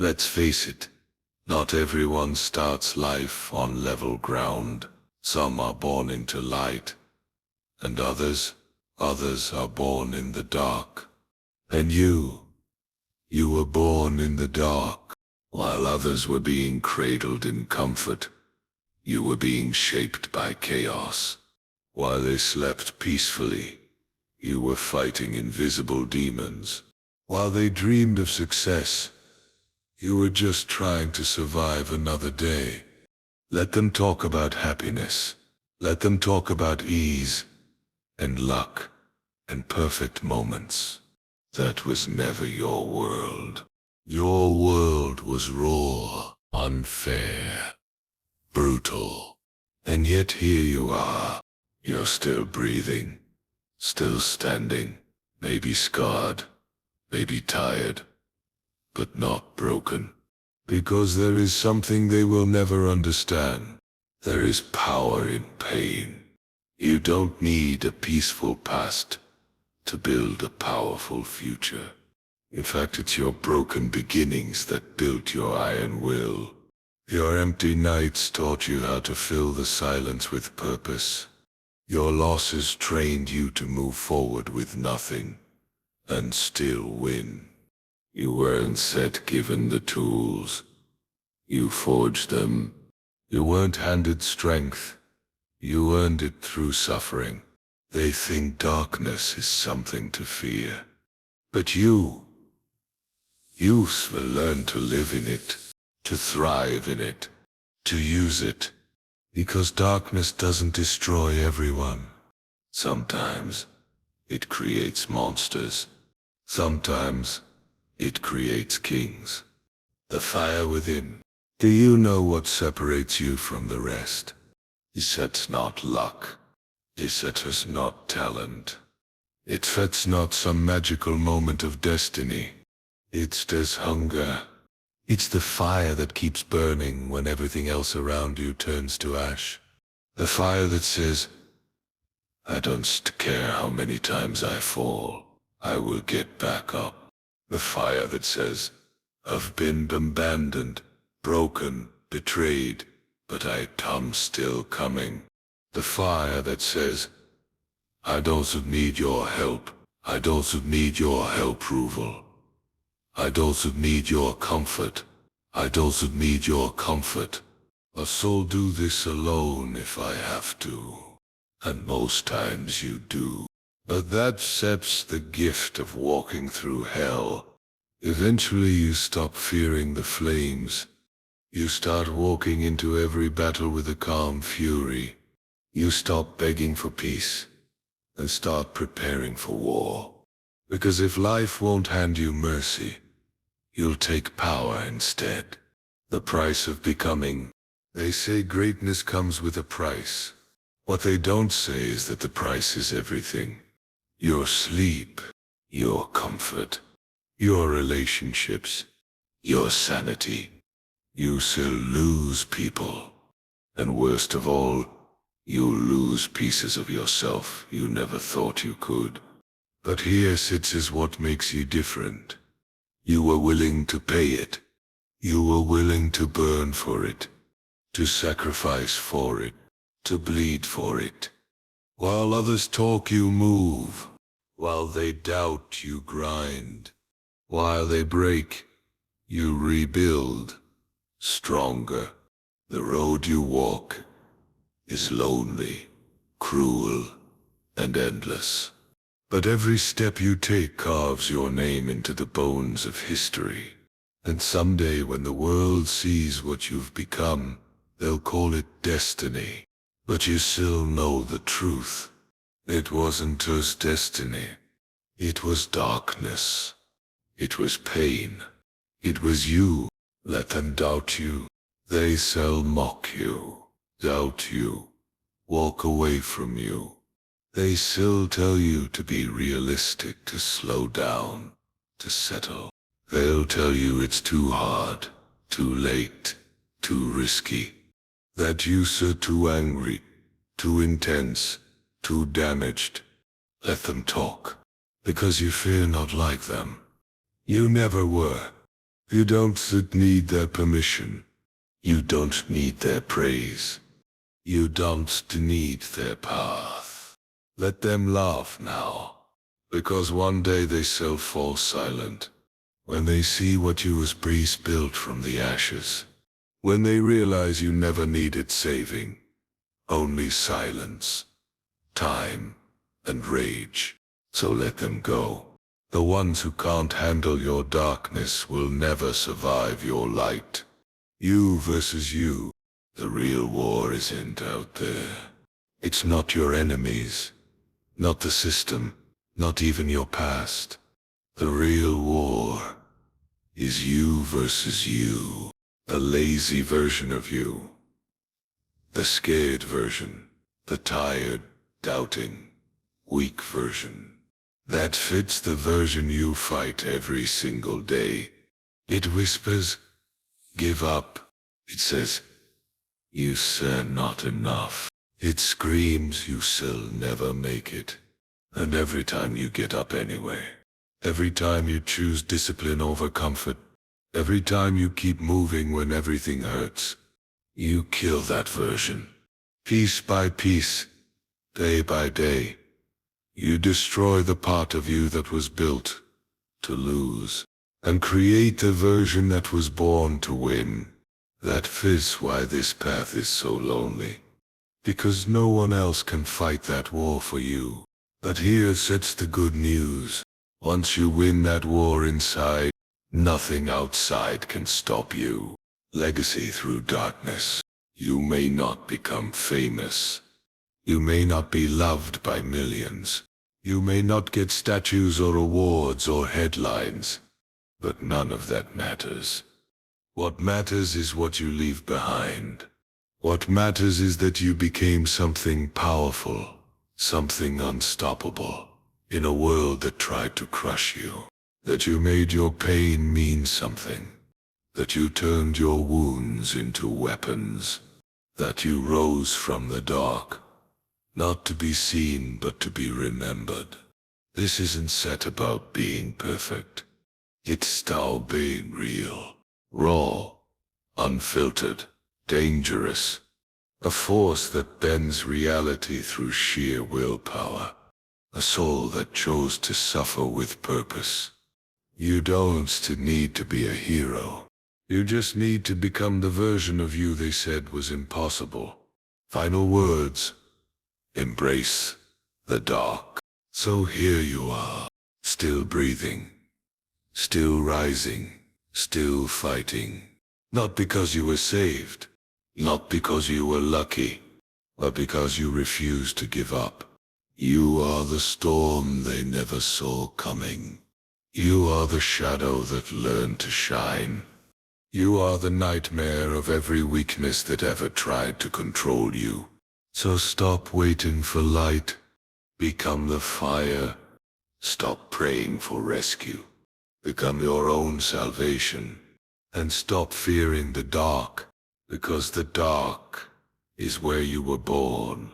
Let's face it, not everyone starts life on level ground. Some are born into light, and others are born in the dark. And you were born in the dark. While others were being cradled in comfort, you were being shaped by chaos. While they slept peacefully, you were fighting invisible demons. While they dreamed of success, you were just trying to survive another day. Let them talk about happiness. Let them talk about ease and luck and perfect moments. That was never your world. Your world was raw, unfair, brutal. And yet here you are. You're still breathing, still standing, maybe scarred, maybe tired, but not broken. Because there is something they will never understand. There is power in pain. You don't need a peaceful past to build a powerful future. In fact, it's your broken beginnings that built your iron will. Your empty nights taught you how to fill the silence with purpose. Your losses trained you to move forward with nothing and still win. You weren't set given the tools. You forged them. You weren't handed strength. You earned it through suffering. They think darkness is something to fear. But you will learn to live in it, to thrive in it, to use it. Because darkness doesn't destroy everyone. Sometimes it creates monsters. Sometimes it creates kings. The fire within. Do you know what separates you from the rest? It's not luck. It's not talent. It's not some magical moment of destiny. It's this hunger. It's the fire that keeps burning when everything else around you turns to ash. The fire that says, I don't care how many times I fall, I will get back up. The fire that says, I've been abandoned, broken, betrayed, but I'm still coming. The fire that says, I don't need your help. I don't need your approval. I don't need your comfort. I don't need your comfort. A soul do this alone if I have to. And most times you do. But that accepts the gift of walking through hell. Eventually you stop fearing the flames. You start walking into every battle with a calm fury. You stop begging for peace and start preparing for war. Because if life won't hand you mercy, you'll take power instead. The price of becoming. They say greatness comes with a price. What they don't say is that the price is everything. Your sleep, your comfort, your relationships, your sanity. You still lose people. And worst of all, you lose pieces of yourself you never thought you could. But here is what makes you different. You were willing to pay it. You were willing to burn for it, to sacrifice for it, to bleed for it. While others talk, you move. While they doubt, you grind. While they break, you rebuild. Stronger. The road you walk is lonely, cruel, and endless. But every step you take carves your name into the bones of history. And someday when the world sees what you've become, they'll call it destiny. But you still know the truth. It wasn't just destiny. It was darkness. It was pain. It was you. Let them doubt you. They shall mock you, doubt you, walk away from you. They still tell you to be realistic, to slow down, to settle. They'll tell you it's too hard, too late, too risky. That you're too angry, too intense, too damaged. Let them talk, because you fear not like them. You never were. You don't need their permission. You don't need their praise. You don't need their path. Let them laugh now, because one day they shall fall silent, when they see what you as priest built from the ashes, when they realize you never needed saving, only silence, time, and rage. So let them go. The ones who can't handle your darkness will never survive your light. You versus you. The real war isn't out there. It's not your enemies, not the system, not even your past. The real war is you versus you. The lazy version of you. The scared version. The tired, doubting, weak version. That fits the version you fight every single day. It whispers, give up. It says, you are not enough. It screams you shall never make it. And every time you get up anyway, every time you choose discipline over comfort, every time you keep moving when everything hurts, you kill that version. Piece by piece, day by day, you destroy the part of you that was built to lose, and create the version that was born to win. That is why this path is so lonely, because no one else can fight that war for you. But here sits the good news. Once you win that war inside, nothing outside can stop you. Legacy through darkness. You may not become famous. You may not be loved by millions. You may not get statues or awards or headlines. But none of that matters. What matters is what you leave behind. What matters is that you became something powerful, something unstoppable, in a world that tried to crush you. That you made your pain mean something. That you turned your wounds into weapons. That you rose from the dark, not to be seen but to be remembered. This isn't set about being perfect. It's about being real, raw, unfiltered, dangerous. A force that bends reality through sheer willpower. A soul that chose to suffer with purpose. You don't need to be a hero. You just need to become the version of you they said was impossible. Final words. Embrace the dark. So here you are, still breathing, still rising, still fighting. Not because you were saved, not because you were lucky, but because you refused to give up. You are the storm they never saw coming. You are the shadow that learned to shine. You are the nightmare of every weakness that ever tried to control you. So stop waiting for light. Become the fire. Stop praying for rescue. Become your own salvation. And stop fearing the dark, because the dark is where you were born.